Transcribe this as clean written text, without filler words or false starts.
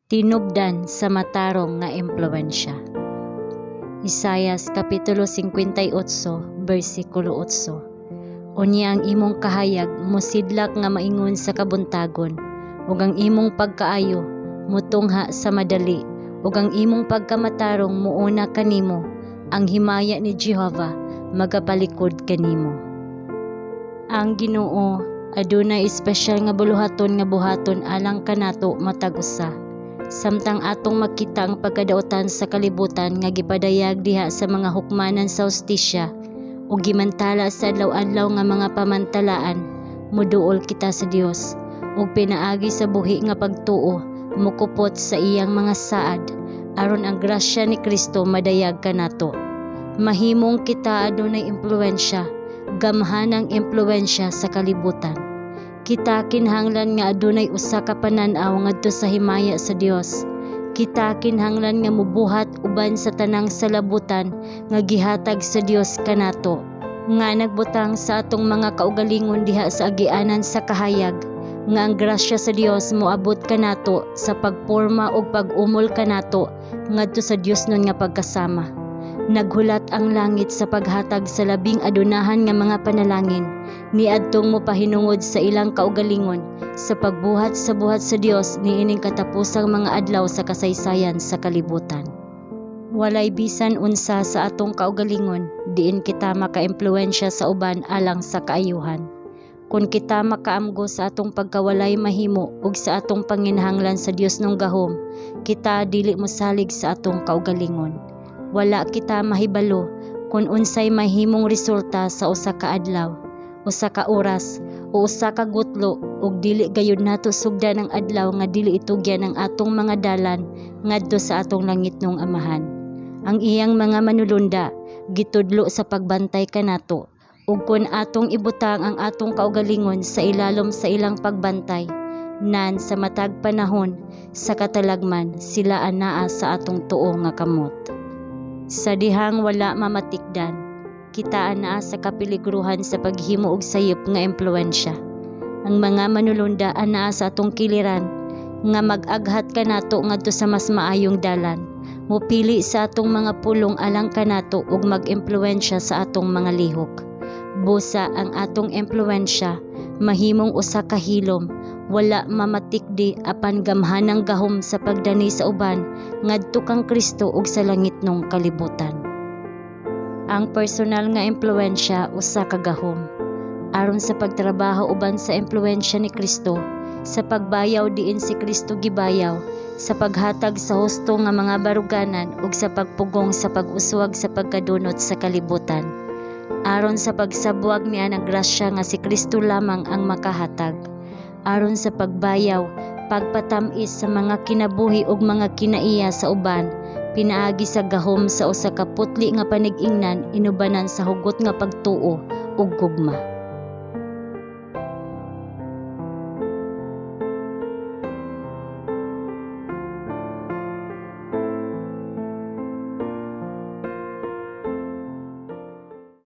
Tinubdan sa matarong nga impluwensya. Isayas kapitulo 58 bersikulo 8. Unya ang imong kahayag mosidlak nga maingon sa kabuntagon, ug ang imong pagkaayo mutungha sa madali, ug ang imong pagkamatarong muuna kanimo. Ang himaya ni Jehova magapalikod kanimo. Ang Ginoo adunay espesyal nga buluhaton nga buhaton alang kanato matag usa. Samtang atong makita ang pagkadautan sa kalibutan nga gipadayag diha sa mga hukmanan sa hustisya ug gimantala sa adlaw-adlaw nga mga pamantalaan, muduol kita sa Dios ug pinaagi sa buhi nga pagtuo mukupot sa iyang mga saad aron ang grasya ni Kristo madayag kanato. Mahimong kita adunay impluwensya, gamhanang impluwensya sa kalibutan. Kita kinahanglan nga adunay usa ka panan-aw ngadto sa himaya sa Dios. Kita kinahanglan nga mubuhat uban sa tanang salabutan nga gihatag sa Dios kanato, nga nagbutang sa atong mga kaugalingon diha sa agianan sa kahayag, nga ang grasya sa Dios moabot kanato sa pagporma ug pag-umol kanato ngadto sa Dios nun nga pagkasama. Naghulat ang langit sa paghatag sa labing adunahan nga mga panalangin, niadtong mopahinungod sa ilang kaugalingon sa pagbuhat sa buhat sa Dios niining katapusang mga adlaw sa kasaysayan sa kalibutan. Walay bisan unsa sa atong kaugalingon diin kita makaimpluwensya sa uban alang sa kaayuhan. Kung kita makaamgo sa atong pagkawalay mahimo ug sa atong panginahanglan sa Dios nung gahom, kita dili mosalig sa atong kaugalingon. Wala kita mahibalo kung unsay mahimong resulta sa usa ka adlaw, usa ka oras, o usa ka gutlo, ug dili gayud nato sugdan ang adlaw nga dili itugyan ang atong mga dalan ngadto sa atong langitnong Amahan. Ang iyang mga manulunda gitudlo sa pagbantay kanato, ug kun atong ibutang ang atong kaugalingon sa ilalom sa ilang pagbantay, nan sa matag panahon sa katalagman sila anaa sa atong tuo nga kamot. Sa dihang wala mamatikdan, kita anaa sa kapiligruhan sa paghimo og sayop nga impluwensya. Ang mga manulunda anaa sa atong kiliran nga mag-aghat kanato ngadto sa mas maayong dalan, mupili sa atong mga pulong alang kanato ug mag-impluwensya sa atong mga lihok. Busa ang atong impluwensya mahimong usa ka hilom, wala mamatikdi apan gamhanang gahom sa pagdani sa uban ngadto kang Kristo ug sa langitnong kalibutan. Ang personal nga impluwensya usa ka gahom aron sa pagtrabaho uban sa impluwensya ni Kristo, sa pagbayaw diin si Kristo gibayaw, sa paghatag sa husto nga mga baruganan ug sa pagpugong sa pag-uswag sa pagkadunot sa kalibutan. Aron sa pagsabwag niya ng grasya nga si Kristo lamang ang makahatag. Aron sa pagbayaw, pagpatamis sa mga kinabuhi ug mga kinaiya sa uban, pinaagi sa gahom sa usa ka putli nga panig-ingnan inubanan sa hugot nga pagtuo ug gugma.